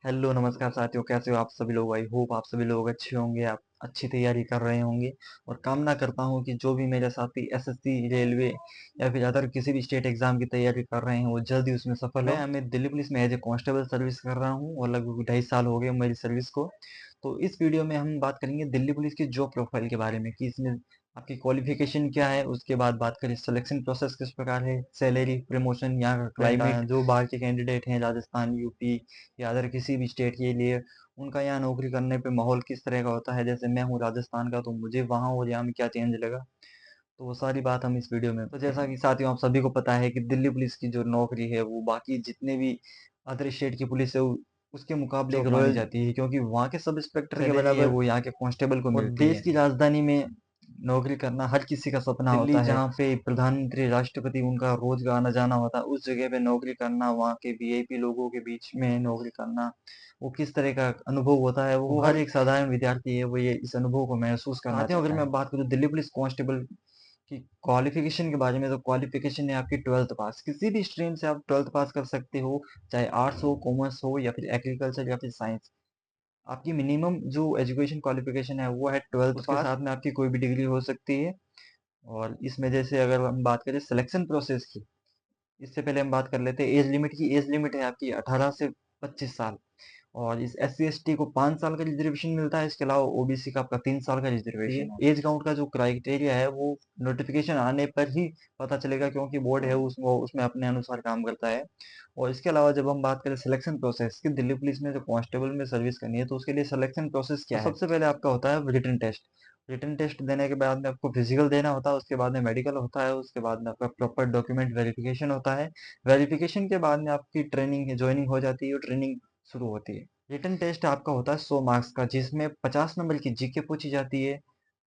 Hello नमस्कार साथियों, कैसे हो आप सभी लोग। आई होप आप सभी लोग अच्छे होंगे, आप अच्छी तैयारी कर रहे होंगे। और कामना करता हूं कि जो भी मेरे साथी एसएससी, रेलवे या फिर अदर किसी भी स्टेट एग्जाम की तैयारी कर रहे हैं वो जल्दी उसमें सफल हो। मैं दिल्ली पुलिस में एज ए कांस्टेबल सर्विस कर रहा हूं और लगभग 2.5 साल हो गए मेरी सर्विस को। तो इस वीडियो में हम बात करेंगे दिल्ली पुलिस की जॉब प्रोफाइल के बारे में कि इसमें आपकी क्वालिफिकेशन क्या है। उसके बाद बात करें सिलेक्शन प्रोसेस किस प्रकार है, सैलरी, प्रमोशन, यहाँ का क्लाइमेट, जो बाहर के कैंडिडेट हैं राजस्थान, यूपी या अदर किसी भी स्टेट के लिए, उनका यहाँ नौकरी करने पे माहौल किस तरह का होता है। जैसे मैं हूँ राजस्थान का, तो मुझे वहाँ और यहाँ में क्या चेंज लगा, तो वो सारी बात हम इस वीडियो में। तो जैसा कि साथियों आप सभी को पता है कि दिल्ली पुलिस की जो नौकरी है वो बाकी जितने भी अदर स्टेट की पुलिस है उसके मुकाबले एक रॉयल जाती है, क्योंकि वहाँ के सब इंस्पेक्टर के बराबर वो यहाँ के कांस्टेबल को मिलती है। देश की राजधानी में नौकरी करना हर किसी का सपना होता है। जहाँ पे प्रधानमंत्री, राष्ट्रपति, उनका रोज का आना जाना होता है, उस जगह पे नौकरी करना, वहाँ के वीआईपी लोगों के बीच में नौकरी करना, वो किस तरह का अनुभव होता है वो हर एक साधारण विद्यार्थी है वो ये इस अनुभव को महसूस करना चाहता है। अगर मैं बात करूँ दिल्ली पुलिस कांस्टेबल की क्वालिफिकेशन के बारे में, तो क्वालिफिकेशन है आपकी 12th पास। किसी भी स्ट्रीम से आप 12th पास कर सकते हो, चाहे आर्ट्स हो, कॉमर्स हो या फिर एग्रीकल्चर या फिर साइंस। आपकी मिनिमम जो एजुकेशन क्वालिफिकेशन है वो है 12th उसके पास। साथ में आपकी कोई भी डिग्री हो सकती है। और इसमें जैसे अगर हम बात करें सिलेक्शन प्रोसेस की, इससे पहले हम बात कर लेते हैं एज लिमिट की। एज लिमिट है आपकी 18 से 25 साल। और इस एस सी एस टी को 5 साल का रिजर्वेशन मिलता है। इसके अलावा ओबीसी का आपका 3 साल का रिजर्वेशन है। एज काउंट का जो क्राइटेरिया है वो नोटिफिकेशन आने पर ही पता चलेगा, क्योंकि बोर्ड है उसमें अपने अनुसार काम करता है। और इसके अलावा जब हम बात करें सिलेक्शन प्रोसेस की, दिल्ली पुलिस में जो कांस्टेबल में सर्विस करनी है तो उसके लिए सिलेक्शन प्रोसेस क्या है। सबसे पहले आपका होता है रिटन टेस्ट। रिटन टेस्ट देने के बाद में आपको फिजिकल देना होता है, उसके बाद में मेडिकल होता है, उसके बाद में आपका प्रॉपर डॉक्यूमेंट वेरिफिकेशन होता है। वेरिफिकेशन के बाद में आपकी ट्रेनिंग ज्वाइनिंग हो जाती है और ट्रेनिंग शुरू होती है। रिटन टेस्ट आपका होता है 100 मार्क्स का, जिसमें 50 नंबर की जीके पूछी जाती है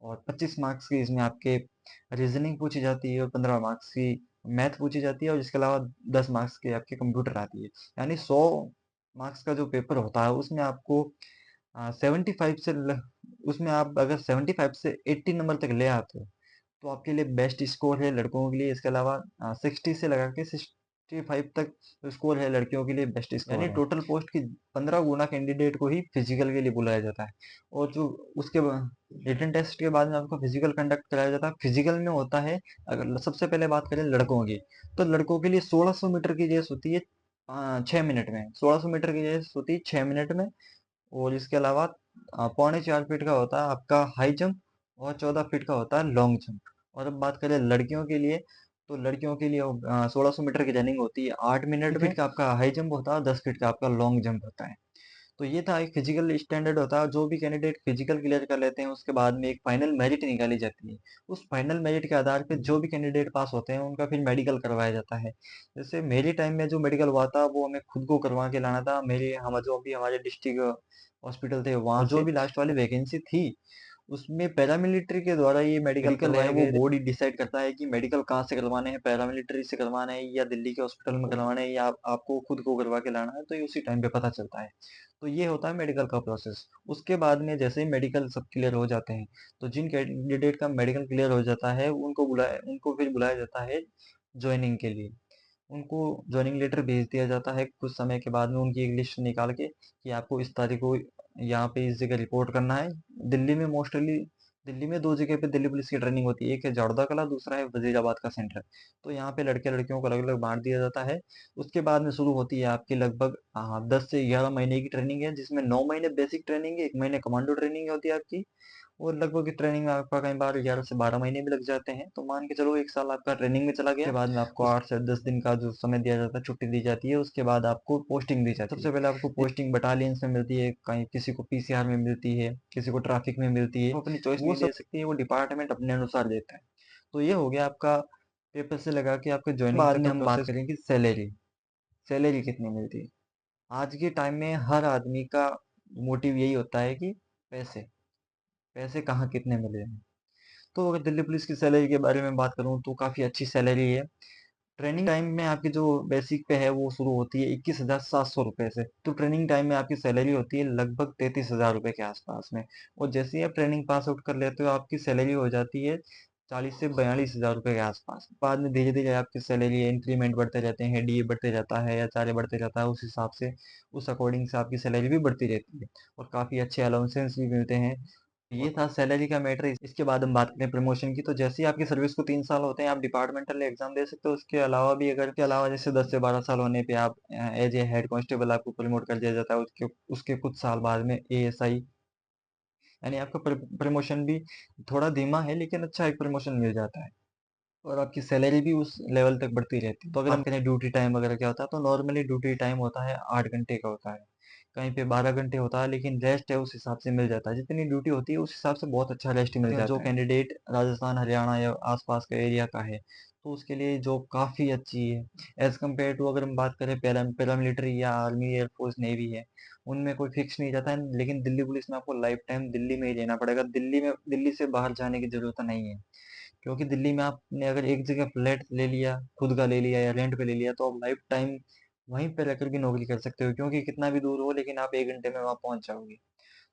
और 25 मार्क्स की इसमें आपके रीजनिंग पूछी जाती है और 15 मार्क्स की मैथ पूछी जाती है। और इसके अलावा 10 मार्क्स की आपके कंप्यूटर आती है। यानी 100 मार्क्स का जो पेपर होता है उसमें आपको 75 से उसमें आप अगर 75 से 80 नंबर तक ले आते हो तो आपके लिए बेस्ट स्कोर है लड़कों के लिए। इसके अलावा 60 से लगा के 65 तक स्कोर है लड़कियों के लिए बेस्ट स्कोर। यानी टोटल पोस्ट की 15 गुना कैंडिडेट को ही फिजिकल के लिए बुलाया जाता है। और जो उसके रिटन टेस्ट के बाद में आपको फिजिकल कंडक्ट कराया जाता है। फिजिकल में होता है, अगर सबसे पहले बात करें लड़कों की, तो लड़कों के लिए 1600 मीटर की रेस होती है 6 मिनट में। 1600 मीटर की रेस होती है 6 मिनट में। और इसके अलावा 4.25 फीट का होता है आपका हाई जंप और 14 फीट का होता है लॉन्ग जंप। और अब बात करें लड़कियों के लिए, तो लड़कियों के लिए 1600 मीटर की रनिंग होती है 8 मिनट में। 8 फीट का आपका हाई जंप होता है, 10 फीट का आपका लॉन्ग जंप होता है। तो ये था एक फिजिकल स्टैंडर्ड होता है। जो भी कैंडिडेट फिजिकल क्लियर कर लेते हैं उसके बाद में एक फाइनल मेरिट निकाली जाती है। उस फाइनल मेरिट के आधार पे जो भी कैंडिडेट पास होते हैं उनका फिर मेडिकल करवाया जाता है। जैसे मेरे टाइम में जो मेडिकल हुआ था वो हमें खुद को करवा के लाना था। मेरे हम जो भी हमारे डिस्ट्रिक्ट हॉस्पिटल थे वहां जो भी लास्ट वाली वैकेंसी थी उसमें पैरामिलिट्री के द्वारा ये मेडिकल करवाए वो बोर्ड ही डिसाइड करता है कि मेडिकल कहाँ से करवाने हैं, पैरामिलिट्री से करवाना है या दिल्ली के हॉस्पिटल में करवाना है या आपको खुद को करवा के लाना है। तो ये उसी टाइम पे पता चलता है। तो ये होता है मेडिकल का प्रोसेस। उसके बाद में जैसे ही मेडिकल सब क्लियर हो जाते हैं, तो जिन कैंडिडेट का मेडिकल क्लियर हो जाता है उनको फिर बुलाया जाता है ज्वाइनिंग के लिए। उनको ज्वाइनिंग लेटर भेज दिया जाता है कुछ समय के बाद में, उनकी एक लिस्ट निकाल के कि आपको इस तारीख को यहाँ पे इस जगह रिपोर्ट करना है। दिल्ली में मोस्टली दिल्ली में 2 जगह पे दिल्ली पुलिस की ट्रेनिंग होती है, एक है जाड़ोदा कला, दूसरा है वजीराबाद का सेंटर। तो यहाँ पे लड़के लड़कियों को अलग अलग बांट दिया जाता है। उसके बाद में शुरू होती है आपकी लगभग 10 से 11 महीने की ट्रेनिंग है, जिसमें 9 महीने बेसिक ट्रेनिंग है, 1 महीने कमांडो ट्रेनिंग होती है आपकी। और लगभग ट्रेनिंग में आपका कई बार 11 से 12 महीने भी लग जाते हैं। तो मान के चलो 1 साल आपका ट्रेनिंग में चला गया। उसके बाद में आपको 8 से 10 दिन का जो समय दिया जाता है, छुट्टी दी जाती है। उसके बाद आपको पोस्टिंग दी जाती है। सबसे पहले आपको पोस्टिंग बटालियंस में मिलती है, कहीं किसी को पीसीआर में मिलती है, किसी को ट्रैफिक में मिलती है। वो अपनी चॉइस नहीं दे सकती है, वो डिपार्टमेंट अपने अनुसार देता है। तो ये हो गया आपका पेपर से लगा के आपके ज्वाइनिंग बाद में हम बात करेंगे सैलरी। सैलरी कितनी मिलती है। आज के टाइम में हर आदमी का मोटिव यही होता है कि पैसे, पैसे कहाँ कितने मिले हैं। तो अगर दिल्ली पुलिस की सैलरी के बारे में बात करूँ तो काफ़ी अच्छी सैलरी है। ट्रेनिंग टाइम में आपकी जो बेसिक पे है वो शुरू होती है 21,700 रुपये से। तो ट्रेनिंग टाइम में आपकी सैलरी होती है लगभग 33,000 रुपये के आसपास में। और जैसे ही आप ट्रेनिंग पास आउट कर लेते हो आपकी सैलरी हो जाती है 40 से 42,000 रुपए के आसपास। बाद में धीरे धीरे आपकी सैलरी इंक्रीमेंट बढ़ते रहते हैं, डीए बढ़ते रहता है या चार्ज बढ़ते रहता है, उस हिसाब से उस अकॉर्डिंग से आपकी सैलरी भी बढ़ती रहती है और काफ़ी अच्छे अलाउंसेस भी मिलते हैं। ये था सैलरी का मैटर। इसके बाद हम बात करें प्रमोशन की, तो जैसे ही आपकी सर्विस को 3 साल होते हैं आप डिपार्टमेंटल एग्जाम दे सकते हो। उसके अलावा भी, अगर के अलावा जैसे 10 से 12 साल होने पे आप एज ए हेड कांस्टेबल आपको प्रमोट कर दिया जाता है। उसके उसके कुछ साल बाद में एएसआई, यानी आपका प्रमोशन भी थोड़ा धीमा है लेकिन अच्छा एक प्रमोशन मिल जाता है और आपकी सैलरी भी उस लेवल तक बढ़ती रहती है। तो अगर हम कहें ड्यूटी टाइम वगैरह क्या होता है, तो नॉर्मली ड्यूटी टाइम होता है 8 घंटे का होता है, कहीं पे 12 घंटे होता है, लेकिन रेस्ट है उस हिसाब से मिल जाता है। जितनी ड्यूटी होती है उस हिसाब से बहुत अच्छा रेस्ट मिल जाता है। जो कैंडिडेट राजस्थान हरियाणा या आसपास का एरिया का है तो उसके लिए जॉब काफ़ी अच्छी है एज कम्पेयर टू, अगर हम बात करें पैरामिलिट्री या आर्मी एयरफोर्स नेवी है, उनमें कोई फिक्स नहीं रहता है। लेकिन दिल्ली पुलिस में आपको लाइफ टाइम दिल्ली में ही रहना पड़ेगा। दिल्ली से बाहर जाने की जरूरत नहीं है, क्योंकि दिल्ली में आपने अगर एक जगह फ्लैट ले लिया, खुद का ले लिया या रेंट पे ले लिया, तो आप लाइफ टाइम वहीं पे रहकर भी नौकरी कर सकते हो, क्योंकि कितना भी दूर हो लेकिन आप 1 घंटे में वहां पहुंच जाओगे।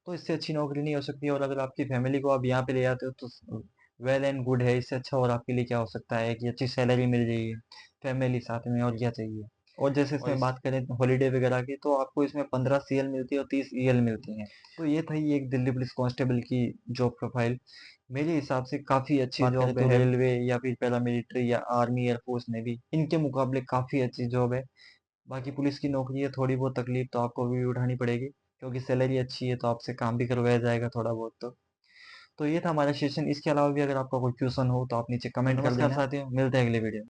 तो इससे अच्छी नौकरी नहीं हो सकती। और अगर आपकी फैमिली को आप यहाँ पे ले आते हो तो वेल एंड गुड है। इससे अच्छा और आपके लिए क्या हो सकता है कि अच्छी सैलरी मिल जाएगी, फैमिली साथ में, और क्या चाहिए। और जैसे इसमें बात करें हॉलीडे वगैरह की, तो आपको इसमें 15 CL मिलती है और 30 EL मिलती हैं। तो ये था ये एक दिल्ली पुलिस कांस्टेबल की जॉब प्रोफाइल। मेरे हिसाब से काफ़ी अच्छी जॉब है। रेलवे या फिर पैरामिलिट्री या आर्मी एयरफोर्स नेवी, इनके मुकाबले काफ़ी अच्छी जॉब है। बाकी पुलिस की नौकरी है, थोड़ी बहुत तकलीफ तो आपको भी उठानी पड़ेगी, क्योंकि सैलरी अच्छी है तो आपसे काम भी करवाया जाएगा थोड़ा बहुत। तो ये था हमारा सेशन। इसके अलावा भी अगर आपका कोई क्वेश्चन हो तो आप नीचे कमेंट कर देना। नमस्कार साथियों, मिलते हैं अगले वीडियो में।